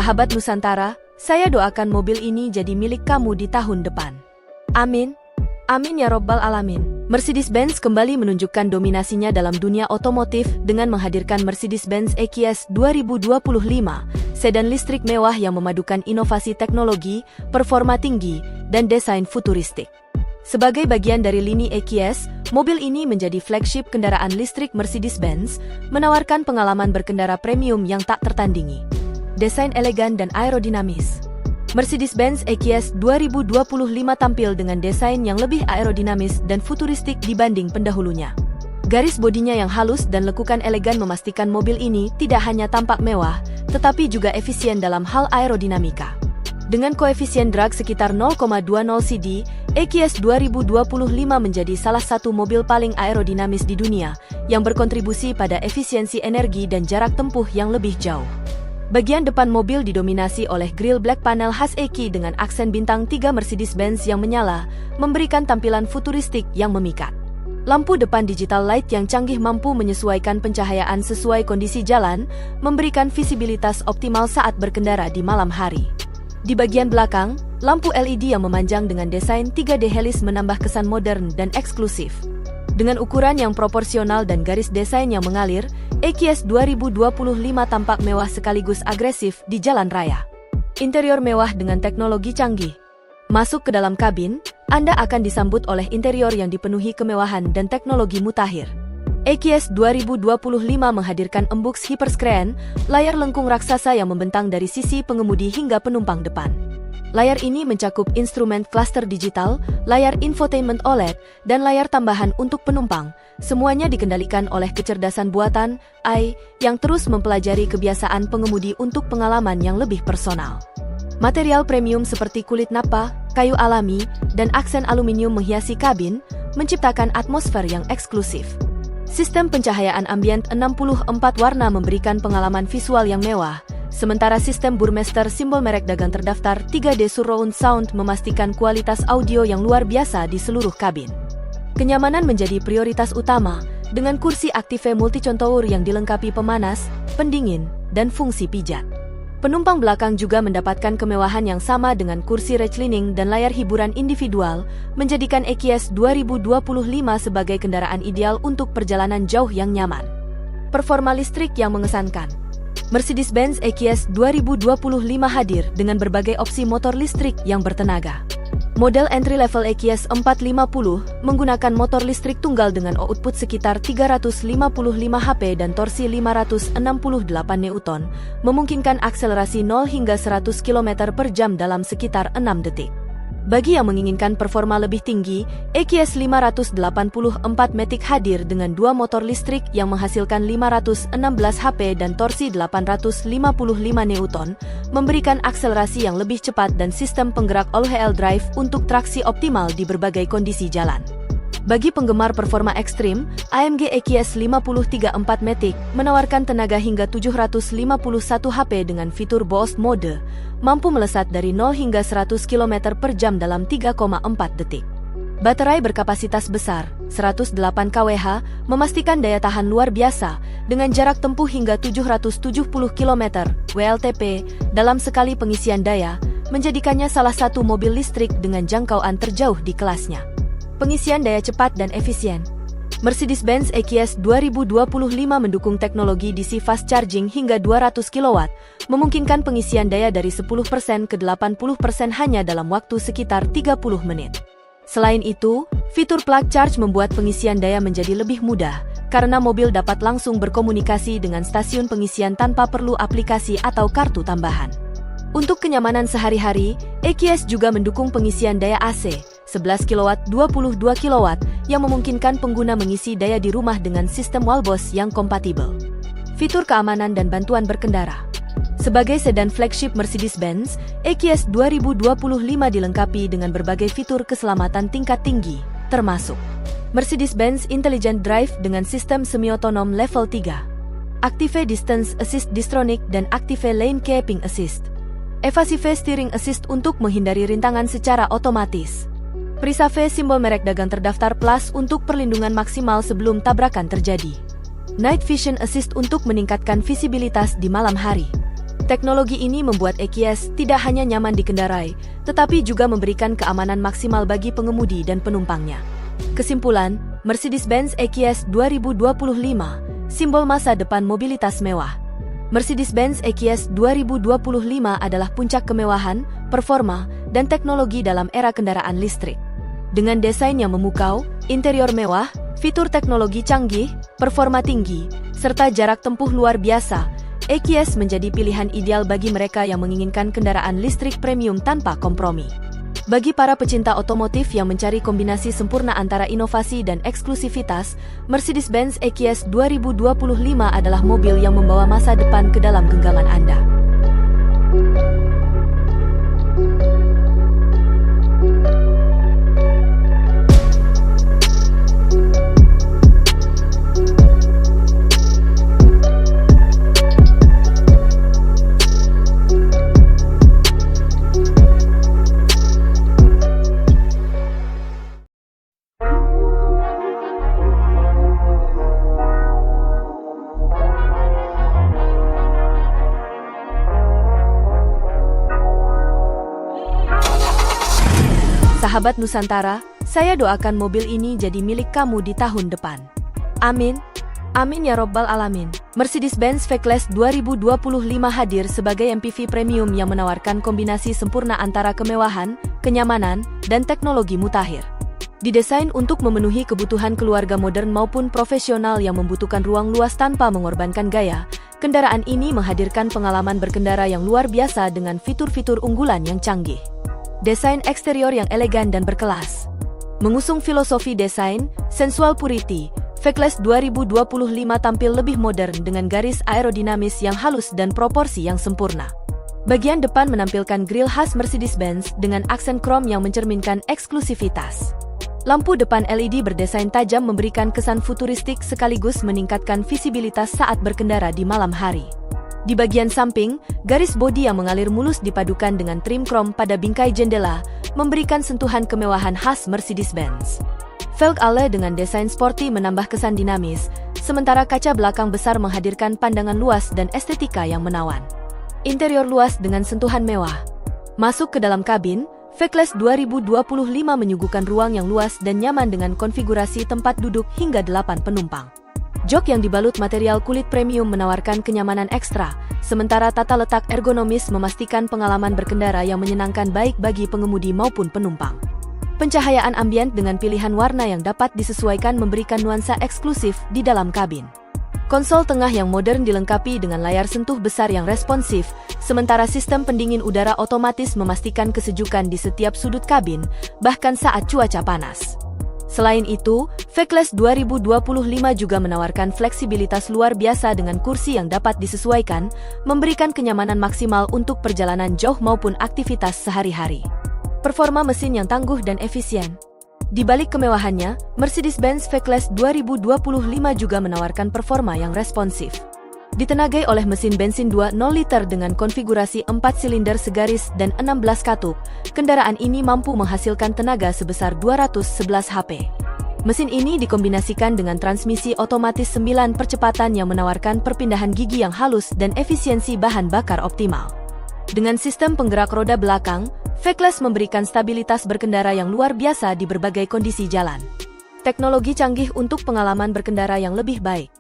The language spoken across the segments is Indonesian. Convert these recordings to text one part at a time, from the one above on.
Sahabat Nusantara, saya doakan mobil ini jadi milik kamu di tahun depan. Amin. Amin ya Robbal Alamin. Mercedes-Benz kembali menunjukkan dominasinya dalam dunia otomotif dengan menghadirkan Mercedes-Benz EQS 2025, sedan listrik mewah yang memadukan inovasi teknologi, performa tinggi, dan desain futuristik. Sebagai bagian dari lini EQS, mobil ini menjadi flagship kendaraan listrik Mercedes-Benz, menawarkan pengalaman berkendara premium yang tak tertandingi. Desain elegan dan aerodinamis. Mercedes-Benz EQS 2025 tampil dengan desain yang lebih aerodinamis dan futuristik dibanding pendahulunya. Garis bodinya yang halus dan lekukan elegan memastikan mobil ini tidak hanya tampak mewah, tetapi juga efisien dalam hal aerodinamika. Dengan koefisien drag sekitar 0,20 cd, EQS 2025 menjadi salah satu mobil paling aerodinamis di dunia, yang berkontribusi pada efisiensi energi dan jarak tempuh yang lebih jauh. Bagian depan mobil didominasi oleh grill black panel khas EQ dengan aksen bintang 3 Mercedes-Benz yang menyala, memberikan tampilan futuristik yang memikat. Lampu depan digital light yang canggih mampu menyesuaikan pencahayaan sesuai kondisi jalan, memberikan visibilitas optimal saat berkendara di malam hari. Di bagian belakang, lampu LED yang memanjang dengan desain 3D helix menambah kesan modern dan eksklusif. Dengan ukuran yang proporsional dan garis desain yang mengalir, EQS 2025 tampak mewah sekaligus agresif di jalan raya. Interior mewah dengan teknologi canggih. Masuk ke dalam kabin, Anda akan disambut oleh interior yang dipenuhi kemewahan dan teknologi mutakhir. EQS 2025 menghadirkan embux hyperscreen, layar lengkung raksasa yang membentang dari sisi pengemudi hingga penumpang depan. Layar ini mencakup instrumen cluster digital, layar infotainment OLED, dan layar tambahan untuk penumpang. Semuanya dikendalikan oleh kecerdasan buatan AI yang terus mempelajari kebiasaan pengemudi untuk pengalaman yang lebih personal. Material premium seperti kulit napa, kayu alami, dan aksen aluminium menghiasi kabin, menciptakan atmosfer yang eksklusif. Sistem pencahayaan ambient 64 warna memberikan pengalaman visual yang mewah, sementara sistem Burmester simbol merek dagang terdaftar 3D Surround Sound memastikan kualitas audio yang luar biasa di seluruh kabin. Kenyamanan menjadi prioritas utama, dengan kursi Active Multicontour yang dilengkapi pemanas, pendingin, dan fungsi pijat. Penumpang belakang juga mendapatkan kemewahan yang sama dengan kursi reclining dan layar hiburan individual, menjadikan EQS 2025 sebagai kendaraan ideal untuk perjalanan jauh yang nyaman. Performa listrik yang mengesankan. Mercedes-Benz EQS 2025 hadir dengan berbagai opsi motor listrik yang bertenaga. Model entry-level EQS 450 menggunakan motor listrik tunggal dengan output sekitar 355 HP dan torsi 568 Newton, memungkinkan akselerasi 0 hingga 100 km per jam dalam sekitar 6 detik. Bagi yang menginginkan performa lebih tinggi, EQS 584 Matic hadir dengan dua motor listrik yang menghasilkan 516 HP dan torsi 855 Newton, memberikan akselerasi yang lebih cepat dan sistem penggerak all-wheel drive untuk traksi optimal di berbagai kondisi jalan. Bagi penggemar performa ekstrim, AMG EQS 534 Matic menawarkan tenaga hingga 751 HP dengan fitur Boost Mode, mampu melesat dari 0 hingga 100 km per jam dalam 3,4 detik. Baterai berkapasitas besar, 108 kWh, memastikan daya tahan luar biasa, dengan jarak tempuh hingga 770 km WLTP dalam sekali pengisian daya, menjadikannya salah satu mobil listrik dengan jangkauan terjauh di kelasnya. Pengisian daya cepat dan efisien. Mercedes-Benz EQS 2025 mendukung teknologi DC fast charging hingga 200 kW, memungkinkan pengisian daya dari 10% ke 80% hanya dalam waktu sekitar 30 menit. Selain itu, fitur plug charge membuat pengisian daya menjadi lebih mudah, karena mobil dapat langsung berkomunikasi dengan stasiun pengisian tanpa perlu aplikasi atau kartu tambahan. Untuk kenyamanan sehari-hari, EQS juga mendukung pengisian daya AC, 11 kW 22 kW, yang memungkinkan pengguna mengisi daya di rumah dengan sistem wallbox yang kompatibel. Fitur keamanan dan bantuan berkendara. Sebagai sedan flagship Mercedes-Benz, EQS 2025 dilengkapi dengan berbagai fitur keselamatan tingkat tinggi, termasuk Mercedes-Benz Intelligent Drive dengan sistem semi-otonom level 3, Active Distance Assist Distronic dan Active Lane Keeping Assist, Evasive Steering Assist untuk menghindari rintangan secara otomatis. Prisave simbol merek dagang terdaftar Plus untuk perlindungan maksimal sebelum tabrakan terjadi. Night Vision Assist untuk meningkatkan visibilitas di malam hari. Teknologi ini membuat EQS tidak hanya nyaman dikendarai, tetapi juga memberikan keamanan maksimal bagi pengemudi dan penumpangnya. Kesimpulan, Mercedes-Benz EQS 2025, simbol masa depan mobilitas mewah. Mercedes-Benz EQS 2025 adalah puncak kemewahan, performa, dan teknologi dalam era kendaraan listrik. Dengan desain yang memukau, interior mewah, fitur teknologi canggih, performa tinggi, serta jarak tempuh luar biasa, EQS menjadi pilihan ideal bagi mereka yang menginginkan kendaraan listrik premium tanpa kompromi. Bagi para pecinta otomotif yang mencari kombinasi sempurna antara inovasi dan eksklusivitas, Mercedes-Benz EQS 2025 adalah mobil yang membawa masa depan ke dalam genggaman Anda. Sahabat Nusantara, saya doakan mobil ini jadi milik kamu di tahun depan. Amin. Amin ya robbal alamin. Mercedes-Benz V-Class 2025 hadir sebagai MPV premium yang menawarkan kombinasi sempurna antara kemewahan, kenyamanan, dan teknologi mutakhir. Didesain untuk memenuhi kebutuhan keluarga modern maupun profesional yang membutuhkan ruang luas tanpa mengorbankan gaya, kendaraan ini menghadirkan pengalaman berkendara yang luar biasa dengan fitur-fitur unggulan yang canggih. Desain eksterior yang elegan dan berkelas. Mengusung filosofi desain, sensual purity, V-Class 2025 tampil lebih modern dengan garis aerodinamis yang halus dan proporsi yang sempurna. Bagian depan menampilkan grill khas Mercedes-Benz dengan aksen krom yang mencerminkan eksklusivitas. Lampu depan LED berdesain tajam memberikan kesan futuristik sekaligus meningkatkan visibilitas saat berkendara di malam hari. Di bagian samping, garis bodi yang mengalir mulus dipadukan dengan trim krom pada bingkai jendela, memberikan sentuhan kemewahan khas Mercedes-Benz. Velg ale dengan desain sporty menambah kesan dinamis, sementara kaca belakang besar menghadirkan pandangan luas dan estetika yang menawan. Interior luas dengan sentuhan mewah. Masuk ke dalam kabin, V-Class 2025 menyuguhkan ruang yang luas dan nyaman dengan konfigurasi tempat duduk hingga 8 penumpang. Jok yang dibalut material kulit premium menawarkan kenyamanan ekstra, sementara tata letak ergonomis memastikan pengalaman berkendara yang menyenangkan baik bagi pengemudi maupun penumpang. Pencahayaan ambient dengan pilihan warna yang dapat disesuaikan memberikan nuansa eksklusif di dalam kabin. Konsol tengah yang modern dilengkapi dengan layar sentuh besar yang responsif, sementara sistem pendingin udara otomatis memastikan kesejukan di setiap sudut kabin, bahkan saat cuaca panas. Selain itu, V-Class 2025 juga menawarkan fleksibilitas luar biasa dengan kursi yang dapat disesuaikan, memberikan kenyamanan maksimal untuk perjalanan jauh maupun aktivitas sehari-hari. Performa mesin yang tangguh dan efisien. Di balik kemewahannya, Mercedes-Benz V-Class 2025 juga menawarkan performa yang responsif. Ditenagai oleh mesin bensin 2.0 liter dengan konfigurasi 4 silinder segaris dan 16 katup, kendaraan ini mampu menghasilkan tenaga sebesar 211 HP. Mesin ini dikombinasikan dengan transmisi otomatis 9 percepatan yang menawarkan perpindahan gigi yang halus dan efisiensi bahan bakar optimal. Dengan sistem penggerak roda belakang, V-Class memberikan stabilitas berkendara yang luar biasa di berbagai kondisi jalan. Teknologi canggih untuk pengalaman berkendara yang lebih baik.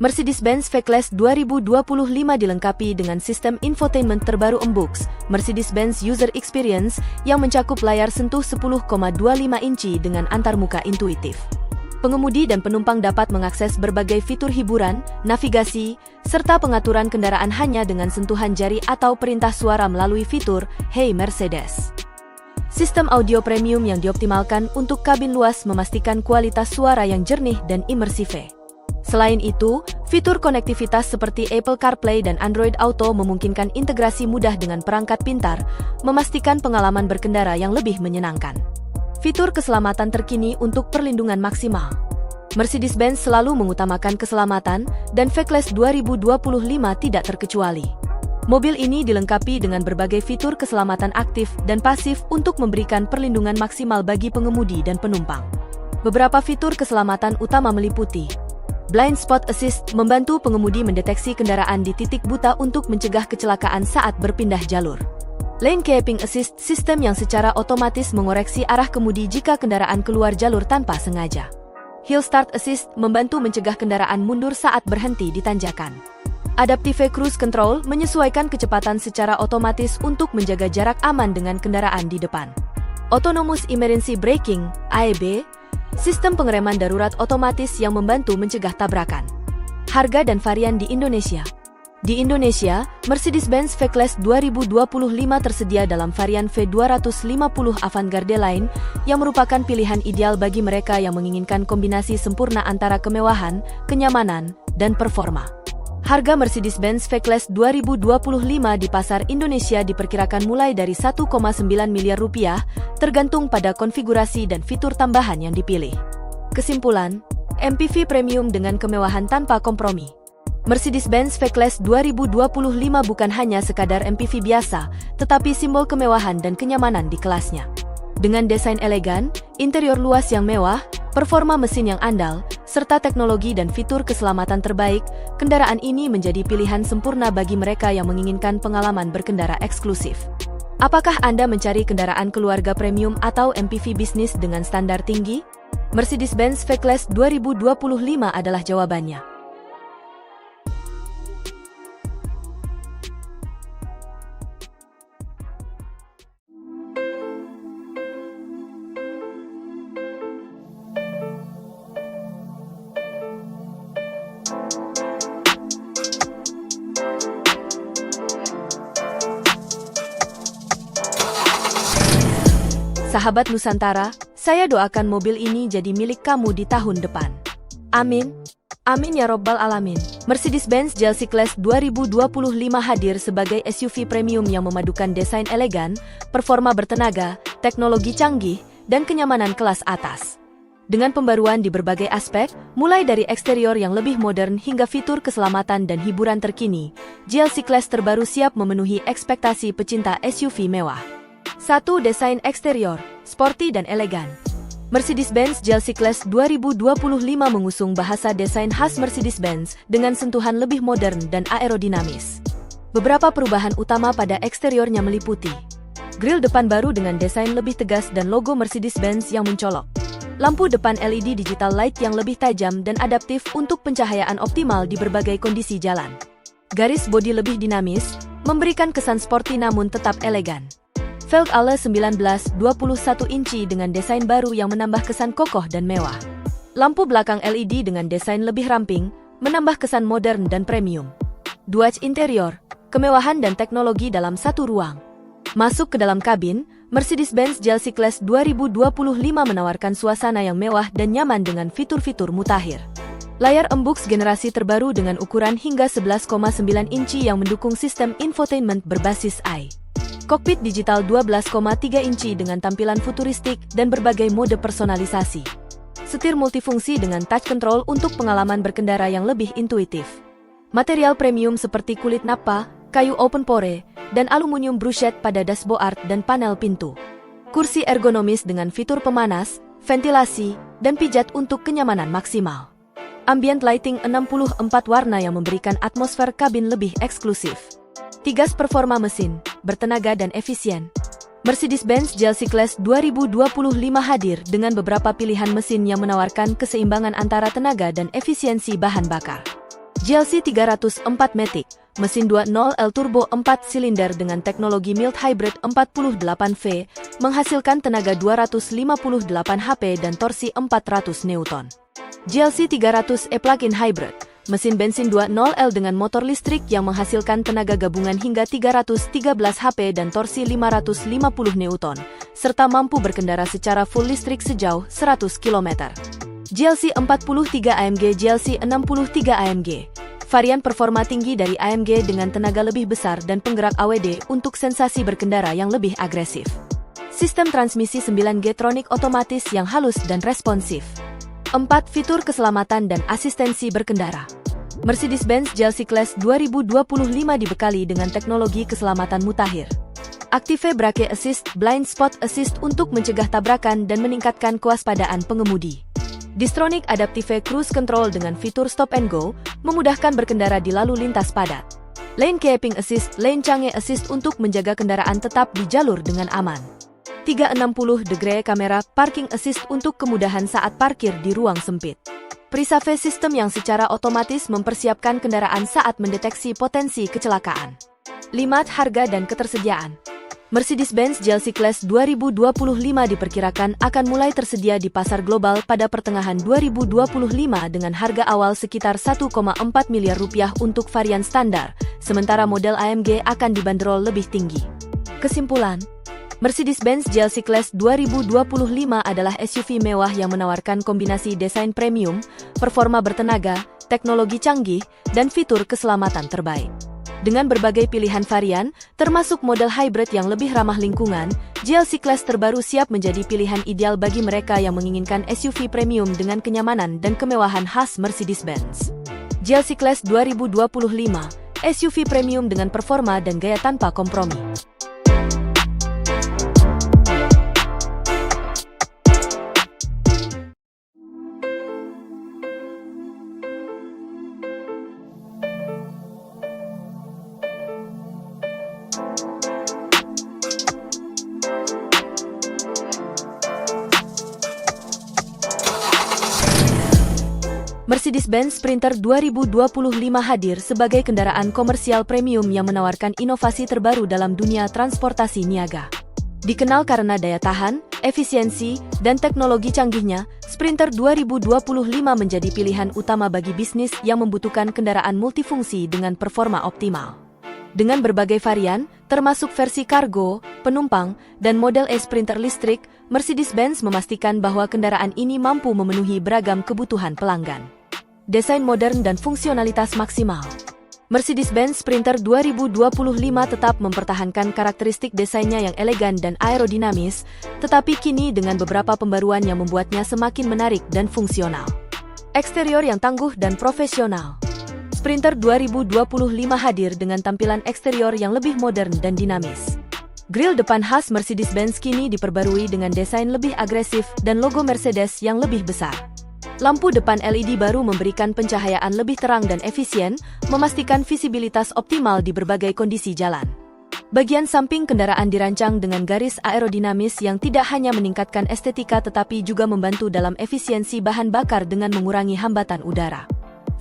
Mercedes-Benz V-Class 2025 dilengkapi dengan sistem infotainment terbaru MBUX, Mercedes-Benz User Experience, yang mencakup layar sentuh 10,25 inci dengan antarmuka intuitif. Pengemudi dan penumpang dapat mengakses berbagai fitur hiburan, navigasi, serta pengaturan kendaraan hanya dengan sentuhan jari atau perintah suara melalui fitur Hey Mercedes. Sistem audio premium yang dioptimalkan untuk kabin luas memastikan kualitas suara yang jernih dan imersif. Selain itu, fitur konektivitas seperti Apple CarPlay dan Android Auto memungkinkan integrasi mudah dengan perangkat pintar, memastikan pengalaman berkendara yang lebih menyenangkan. Fitur keselamatan terkini untuk perlindungan maksimal. Mercedes-Benz selalu mengutamakan keselamatan, dan V-Class 2025 tidak terkecuali. Mobil ini dilengkapi dengan berbagai fitur keselamatan aktif dan pasif untuk memberikan perlindungan maksimal bagi pengemudi dan penumpang. Beberapa fitur keselamatan utama meliputi Blind Spot Assist, membantu pengemudi mendeteksi kendaraan di titik buta untuk mencegah kecelakaan saat berpindah jalur. Lane Keeping Assist, sistem yang secara otomatis mengoreksi arah kemudi jika kendaraan keluar jalur tanpa sengaja. Hill Start Assist, membantu mencegah kendaraan mundur saat berhenti di tanjakan. Adaptive Cruise Control, menyesuaikan kecepatan secara otomatis untuk menjaga jarak aman dengan kendaraan di depan. Autonomous Emergency Braking, AEB, sistem pengereman darurat otomatis yang membantu mencegah tabrakan. Harga dan varian di Indonesia. Di Indonesia, Mercedes-Benz V-Class 2025 tersedia dalam varian V250 Avantgarde Line, yang merupakan pilihan ideal bagi mereka yang menginginkan kombinasi sempurna antara kemewahan, kenyamanan, dan performa. Harga Mercedes-Benz V-Class 2025 di pasar Indonesia diperkirakan mulai dari 1,9 miliar rupiah, tergantung pada konfigurasi dan fitur tambahan yang dipilih. Kesimpulan, MPV premium dengan kemewahan tanpa kompromi. Mercedes-Benz V-Class 2025 bukan hanya sekadar MPV biasa, tetapi simbol kemewahan dan kenyamanan di kelasnya. Dengan desain elegan, interior luas yang mewah, performa mesin yang andal, serta teknologi dan fitur keselamatan terbaik, kendaraan ini menjadi pilihan sempurna bagi mereka yang menginginkan pengalaman berkendara eksklusif. Apakah Anda mencari kendaraan keluarga premium atau MPV bisnis dengan standar tinggi? Mercedes-Benz V-Class 2025 adalah jawabannya. Sahabat Nusantara, saya doakan mobil ini jadi milik kamu di tahun depan. Amin. Amin ya Robbal Alamin. Mercedes-Benz GLC Class 2025 hadir sebagai SUV premium yang memadukan desain elegan, performa bertenaga, teknologi canggih, dan kenyamanan kelas atas. Dengan pembaruan di berbagai aspek, mulai dari eksterior yang lebih modern hingga fitur keselamatan dan hiburan terkini, GLC Class terbaru siap memenuhi ekspektasi pecinta SUV mewah. 1. Desain eksterior, sporty dan elegan. Mercedes-Benz GLC Class 2025 mengusung bahasa desain khas Mercedes-Benz dengan sentuhan lebih modern dan aerodinamis. Beberapa perubahan utama pada eksteriornya meliputi grill depan baru dengan desain lebih tegas dan logo Mercedes-Benz yang mencolok. Lampu depan LED digital light yang lebih tajam dan adaptif untuk pencahayaan optimal di berbagai kondisi jalan. Garis bodi lebih dinamis, memberikan kesan sporty namun tetap elegan. Velg ala 19-21 inci dengan desain baru yang menambah kesan kokoh dan mewah. Lampu belakang LED dengan desain lebih ramping, menambah kesan modern dan premium. Duaj interior, kemewahan dan teknologi dalam satu ruang. Masuk ke dalam kabin, Mercedes-Benz GLC Class 2025 menawarkan suasana yang mewah dan nyaman dengan fitur-fitur mutakhir. Layar embux generasi terbaru dengan ukuran hingga 11,9 inci yang mendukung sistem infotainment berbasis AI. Kokpit digital 12,3 inci dengan tampilan futuristik dan berbagai mode personalisasi. Setir multifungsi dengan touch control untuk pengalaman berkendara yang lebih intuitif. Material premium seperti kulit nappa, kayu open pore, dan aluminium brushette pada dashboard dan panel pintu. Kursi ergonomis dengan fitur pemanas, ventilasi, dan pijat untuk kenyamanan maksimal. Ambient lighting 64 warna yang memberikan atmosfer kabin lebih eksklusif. 3. Performa mesin, bertenaga dan efisien. Mercedes-Benz GLC Class 2025 hadir dengan beberapa pilihan mesin yang menawarkan keseimbangan antara tenaga dan efisiensi bahan bakar. GLC 304 Matic, mesin 2.0L turbo 4 silinder dengan teknologi mild hybrid 48V, menghasilkan tenaga 258 HP dan torsi 400 Newton. GLC 300e plug-in hybrid, mesin bensin 2.0L dengan motor listrik yang menghasilkan tenaga gabungan hingga 313 HP dan torsi 550 Newton, serta mampu berkendara secara full listrik sejauh 100 km. GLC 43 AMG GLC 63 AMG, varian performa tinggi dari AMG dengan tenaga lebih besar dan penggerak AWD untuk sensasi berkendara yang lebih agresif. Sistem transmisi 9G Tronic otomatis yang halus dan responsif. 4. Fitur keselamatan dan asistensi berkendara. Mercedes-Benz GLC Class 2025 dibekali dengan teknologi keselamatan mutakhir. Active Brake Assist, Blind Spot Assist untuk mencegah tabrakan dan meningkatkan kewaspadaan pengemudi. Distronic Adaptive Cruise Control dengan fitur Stop and Go, memudahkan berkendara di lalu lintas padat. Lane Keeping Assist, Lane Change Assist untuk menjaga kendaraan tetap di jalur dengan aman. 360° kamera Parking Assist untuk kemudahan saat parkir di ruang sempit. Pre-save System yang secara otomatis mempersiapkan kendaraan saat mendeteksi potensi kecelakaan. 5. Harga dan ketersediaan. Mercedes-Benz GLC Class 2025 diperkirakan akan mulai tersedia di pasar global pada pertengahan 2025 dengan harga awal sekitar 1,4 miliar rupiah untuk varian standar, sementara model AMG akan dibanderol lebih tinggi. Kesimpulan, Mercedes-Benz GLC Class 2025 adalah SUV mewah yang menawarkan kombinasi desain premium, performa bertenaga, teknologi canggih, dan fitur keselamatan terbaik. Dengan berbagai pilihan varian, termasuk model hybrid yang lebih ramah lingkungan, GLC Class terbaru siap menjadi pilihan ideal bagi mereka yang menginginkan SUV premium dengan kenyamanan dan kemewahan khas Mercedes-Benz. GLC Class 2025, SUV premium dengan performa dan gaya tanpa kompromi. Mercedes-Benz Sprinter 2025 hadir sebagai kendaraan komersial premium yang menawarkan inovasi terbaru dalam dunia transportasi niaga. Dikenal karena daya tahan, efisiensi, dan teknologi canggihnya, Sprinter 2025 menjadi pilihan utama bagi bisnis yang membutuhkan kendaraan multifungsi dengan performa optimal. Dengan berbagai varian, termasuk versi kargo, penumpang, dan model E-Sprinter listrik, Mercedes-Benz memastikan bahwa kendaraan ini mampu memenuhi beragam kebutuhan pelanggan. Desain modern dan fungsionalitas maksimal. Mercedes-Benz Sprinter 2025 tetap mempertahankan karakteristik desainnya yang elegan dan aerodinamis, tetapi kini dengan beberapa pembaruan yang membuatnya semakin menarik dan fungsional. Eksterior yang tangguh dan profesional. Sprinter 2025 hadir dengan tampilan eksterior yang lebih modern dan dinamis. Grill depan khas Mercedes-Benz kini diperbarui dengan desain lebih agresif dan logo Mercedes yang lebih besar. Lampu depan LED baru memberikan pencahayaan lebih terang dan efisien, memastikan visibilitas optimal di berbagai kondisi jalan. Bagian samping kendaraan dirancang dengan garis aerodinamis yang tidak hanya meningkatkan estetika tetapi juga membantu dalam efisiensi bahan bakar dengan mengurangi hambatan udara.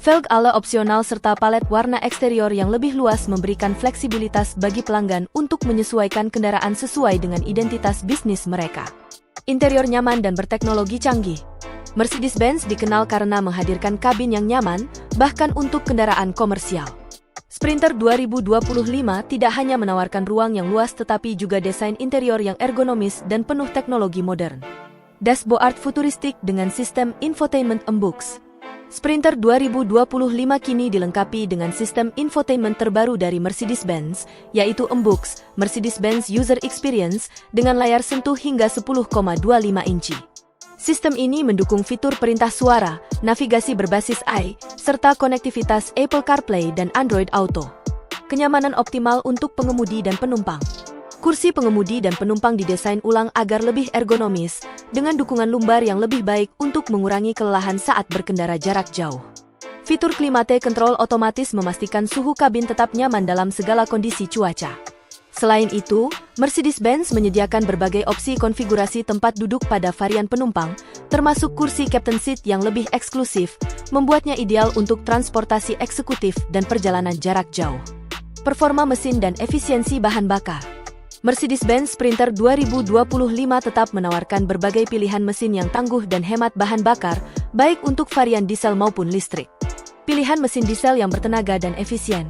Velg ala opsional serta palet warna eksterior yang lebih luas memberikan fleksibilitas bagi pelanggan untuk menyesuaikan kendaraan sesuai dengan identitas bisnis mereka. Interior nyaman dan berteknologi canggih. Mercedes-Benz dikenal karena menghadirkan kabin yang nyaman, bahkan untuk kendaraan komersial. Sprinter 2025 tidak hanya menawarkan ruang yang luas tetapi juga desain interior yang ergonomis dan penuh teknologi modern. Dashboard futuristik dengan sistem infotainment MBUX. Sprinter 2025 kini dilengkapi dengan sistem infotainment terbaru dari Mercedes-Benz, yaitu MBUX, Mercedes-Benz User Experience, dengan layar sentuh hingga 10,25 inci. Sistem ini mendukung fitur perintah suara, navigasi berbasis AI, serta konektivitas Apple CarPlay dan Android Auto. Kenyamanan optimal untuk pengemudi dan penumpang. Kursi pengemudi dan penumpang didesain ulang agar lebih ergonomis, dengan dukungan lumbar yang lebih baik untuk mengurangi kelelahan saat berkendara jarak jauh. Fitur Climate Control otomatis memastikan suhu kabin tetap nyaman dalam segala kondisi cuaca. Selain itu, Mercedes-Benz menyediakan berbagai opsi konfigurasi tempat duduk pada varian penumpang, termasuk kursi Captain Seat yang lebih eksklusif, membuatnya ideal untuk transportasi eksekutif dan perjalanan jarak jauh. Performa mesin dan efisiensi bahan bakar. Mercedes-Benz Sprinter 2025 tetap menawarkan berbagai pilihan mesin yang tangguh dan hemat bahan bakar, baik untuk varian diesel maupun listrik. Pilihan mesin diesel yang bertenaga dan efisien.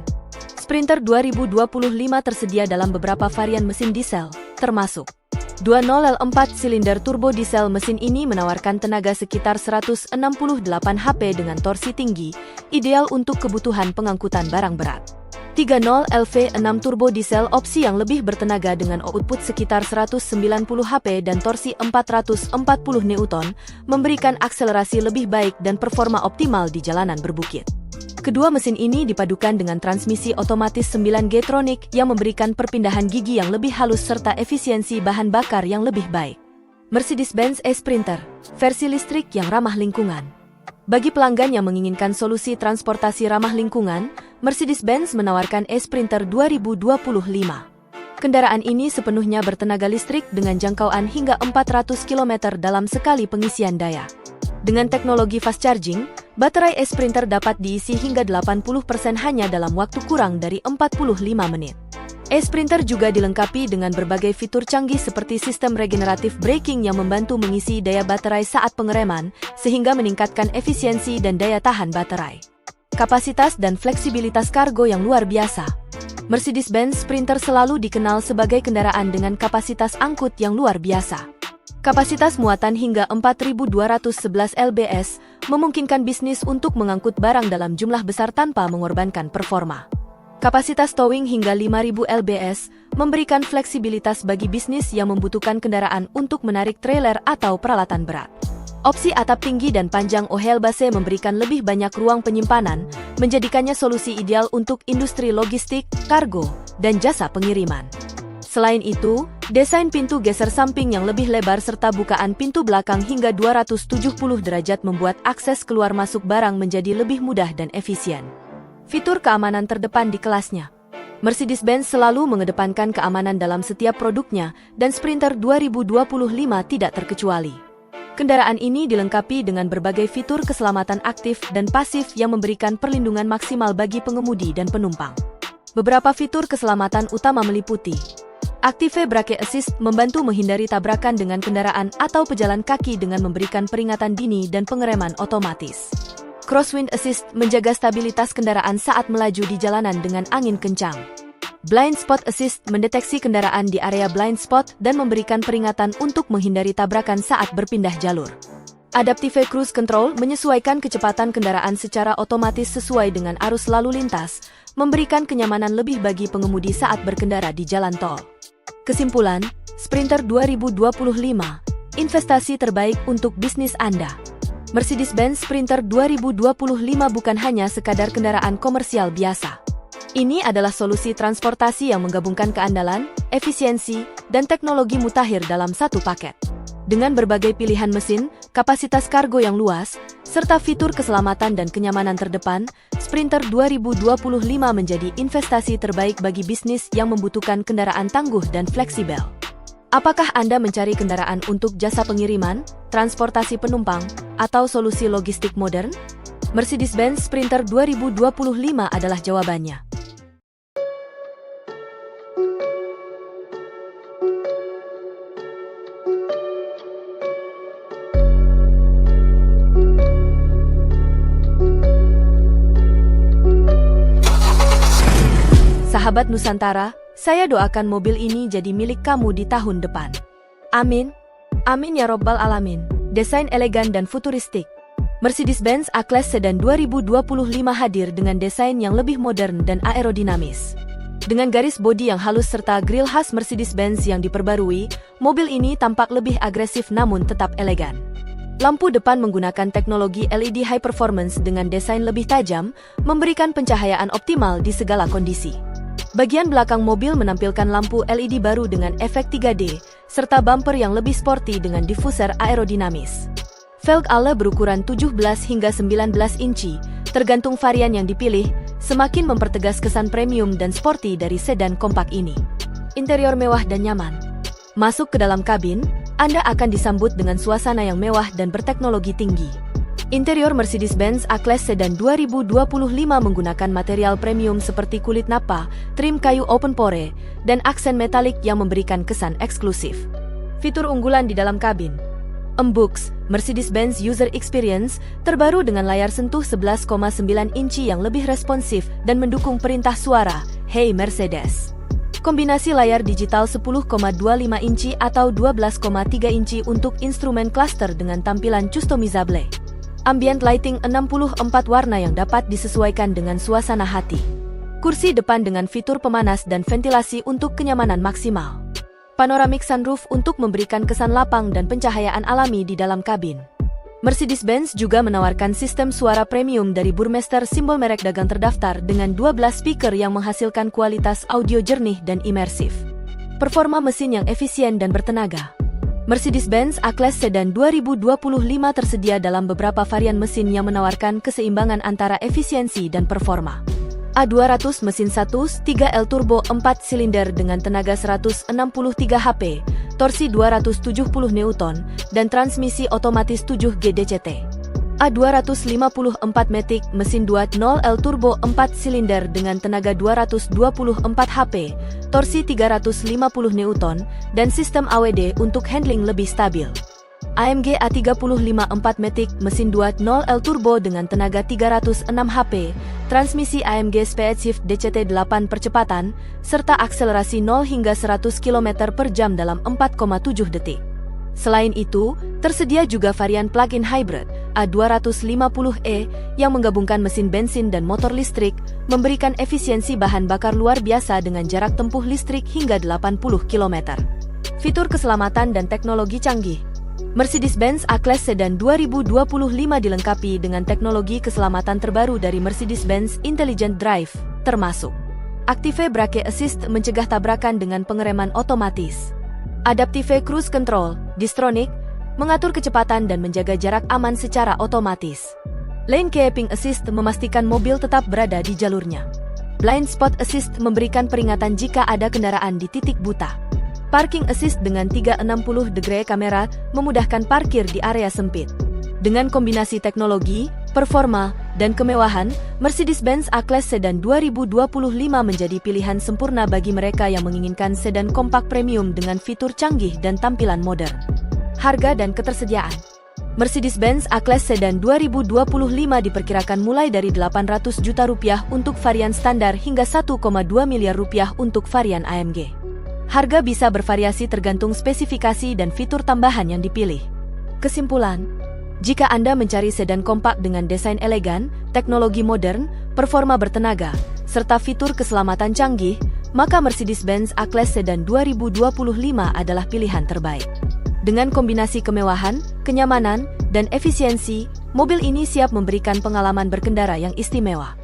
Sprinter 2025 tersedia dalam beberapa varian mesin diesel, termasuk 2.0 L 4 silinder turbo diesel. Mesin ini menawarkan tenaga sekitar 168 HP dengan torsi tinggi, ideal untuk kebutuhan pengangkutan barang berat. 3.0 L V6 turbo diesel opsi yang lebih bertenaga dengan output sekitar 190 HP dan torsi 440 Newton, memberikan akselerasi lebih baik dan performa optimal di jalanan berbukit. Kedua mesin ini dipadukan dengan transmisi otomatis 9G-tronic yang memberikan perpindahan gigi yang lebih halus serta efisiensi bahan bakar yang lebih baik. Mercedes-Benz E-Sprinter, versi listrik yang ramah lingkungan. Bagi pelanggan yang menginginkan solusi transportasi ramah lingkungan, Mercedes-Benz menawarkan E-Sprinter 2025. Kendaraan ini sepenuhnya bertenaga listrik dengan jangkauan hingga 400 km dalam sekali pengisian daya. Dengan teknologi fast charging, baterai E-Sprinter dapat diisi hingga 80% hanya dalam waktu kurang dari 45 menit. E-Sprinter juga dilengkapi dengan berbagai fitur canggih seperti sistem regeneratif braking yang membantu mengisi daya baterai saat pengereman, sehingga meningkatkan efisiensi dan daya tahan baterai. Kapasitas dan fleksibilitas kargo yang luar biasa. Mercedes-Benz Sprinter selalu dikenal sebagai kendaraan dengan kapasitas angkut yang luar biasa. Kapasitas muatan hingga 4.211 lbs memungkinkan bisnis untuk mengangkut barang dalam jumlah besar tanpa mengorbankan performa. Kapasitas towing hingga 5.000 lbs memberikan fleksibilitas bagi bisnis yang membutuhkan kendaraan untuk menarik trailer atau peralatan berat. Opsi atap tinggi dan panjang OHL base memberikan lebih banyak ruang penyimpanan, menjadikannya solusi ideal untuk industri logistik, kargo, dan jasa pengiriman. Selain itu, desain pintu geser samping yang lebih lebar serta bukaan pintu belakang hingga 270 derajat membuat akses keluar masuk barang menjadi lebih mudah dan efisien. Fitur keamanan terdepan di kelasnya. Mercedes-Benz selalu mengedepankan keamanan dalam setiap produknya, dan Sprinter 2025 tidak terkecuali. Kendaraan ini dilengkapi dengan berbagai fitur keselamatan aktif dan pasif yang memberikan perlindungan maksimal bagi pengemudi dan penumpang. Beberapa fitur keselamatan utama meliputi Active Brake Assist membantu menghindari tabrakan dengan kendaraan atau pejalan kaki dengan memberikan peringatan dini dan pengereman otomatis. Crosswind Assist menjaga stabilitas kendaraan saat melaju di jalanan dengan angin kencang. Blind Spot Assist mendeteksi kendaraan di area blind spot dan memberikan peringatan untuk menghindari tabrakan saat berpindah jalur. Adaptive Cruise Control menyesuaikan kecepatan kendaraan secara otomatis sesuai dengan arus lalu lintas, memberikan kenyamanan lebih bagi pengemudi saat berkendara di jalan tol. Kesimpulan, Sprinter 2025, investasi terbaik untuk bisnis Anda. Mercedes-Benz Sprinter 2025 bukan hanya sekadar kendaraan komersial biasa. Ini adalah solusi transportasi yang menggabungkan keandalan, efisiensi, dan teknologi mutakhir dalam satu paket. Dengan berbagai pilihan mesin, kapasitas kargo yang luas, serta fitur keselamatan dan kenyamanan terdepan, Sprinter 2025 menjadi investasi terbaik bagi bisnis yang membutuhkan kendaraan tangguh dan fleksibel. Apakah Anda mencari kendaraan untuk jasa pengiriman, transportasi penumpang, atau solusi logistik modern? Mercedes-Benz Sprinter 2025 adalah jawabannya. Sahabat Nusantara, saya doakan mobil ini jadi milik kamu di tahun depan. Amin. Amin ya Robbal Alamin. Desain elegan dan futuristik. Mercedes-Benz A-Class Sedan 2025 hadir dengan desain yang lebih modern dan aerodinamis. Dengan garis bodi yang halus serta grill khas Mercedes-Benz yang diperbarui, mobil ini tampak lebih agresif namun tetap elegan. Lampu depan menggunakan teknologi LED high performance dengan desain lebih tajam, memberikan pencahayaan optimal di segala kondisi. Bagian belakang mobil menampilkan lampu LED baru dengan efek 3D, serta bumper yang lebih sporty dengan diffuser aerodinamis. Velg ala berukuran 17 hingga 19 inci, tergantung varian yang dipilih, semakin mempertegas kesan premium dan sporty dari sedan kompak ini. Interior mewah dan nyaman. Masuk ke dalam kabin, Anda akan disambut dengan suasana yang mewah dan berteknologi tinggi. Interior Mercedes-Benz A-Class Sedan 2025 menggunakan material premium seperti kulit napa, trim kayu open pore, dan aksen metalik yang memberikan kesan eksklusif. Fitur unggulan di dalam kabin. MBUX, Mercedes-Benz User Experience, terbaru dengan layar sentuh 11,9 inci yang lebih responsif dan mendukung perintah suara, Hey Mercedes. Kombinasi layar digital 10,25 inci atau 12,3 inci untuk instrumen cluster dengan tampilan customizable. Ambient lighting 64 warna yang dapat disesuaikan dengan suasana hati. Kursi depan dengan fitur pemanas dan ventilasi untuk kenyamanan maksimal. Panoramic sunroof untuk memberikan kesan lapang dan pencahayaan alami di dalam kabin. Mercedes-Benz juga menawarkan sistem suara premium dari Burmester, simbol merek dagang terdaftar, dengan 12 speaker yang menghasilkan kualitas audio jernih dan imersif. Performa mesin yang efisien dan bertenaga. Mercedes-Benz A-Class Sedan 2025 tersedia dalam beberapa varian mesin yang menawarkan keseimbangan antara efisiensi dan performa. A200 mesin 1.3L turbo 4 silinder dengan tenaga 163 HP, torsi 270 Newton, dan transmisi otomatis 7G DCT. A254 Matic mesin 2.0L turbo 4 silinder dengan tenaga 224 HP, torsi 350 Newton, dan sistem AWD untuk handling lebih stabil. AMG A354 Matic mesin 2.0L turbo dengan tenaga 306 HP, transmisi AMG Speedshift DCT 8 percepatan, serta akselerasi 0 hingga 100 km per jam dalam 4,7 detik. Selain itu, tersedia juga varian plug-in hybrid A250e yang menggabungkan mesin bensin dan motor listrik, memberikan efisiensi bahan bakar luar biasa dengan jarak tempuh listrik hingga 80 km. Fitur keselamatan dan teknologi canggih. Mercedes-Benz A-Class Sedan 2025 dilengkapi dengan teknologi keselamatan terbaru dari Mercedes-Benz Intelligent Drive, termasuk Active Brake Assist mencegah tabrakan dengan pengereman otomatis, Adaptive Cruise Control, Distronic, mengatur kecepatan dan menjaga jarak aman secara otomatis, Lane Keeping Assist memastikan mobil tetap berada di jalurnya, Blind Spot Assist memberikan peringatan jika ada kendaraan di titik buta, Parking Assist dengan 360-degree kamera memudahkan parkir di area sempit. Dengan kombinasi teknologi, performa, dan kemewahan, Mercedes-Benz A-Class Sedan 2025 menjadi pilihan sempurna bagi mereka yang menginginkan sedan kompak premium dengan fitur canggih dan tampilan modern. Harga dan ketersediaan. Mercedes-Benz A-Class Sedan 2025 diperkirakan mulai dari Rp800 juta untuk varian standar hingga Rp1,2 miliar untuk varian AMG. Harga bisa bervariasi tergantung spesifikasi dan fitur tambahan yang dipilih. Kesimpulan, jika Anda mencari sedan kompak dengan desain elegan, teknologi modern, performa bertenaga, serta fitur keselamatan canggih, maka Mercedes-Benz A-Class Sedan 2025 adalah pilihan terbaik. Dengan kombinasi kemewahan, kenyamanan, dan efisiensi, mobil ini siap memberikan pengalaman berkendara yang istimewa.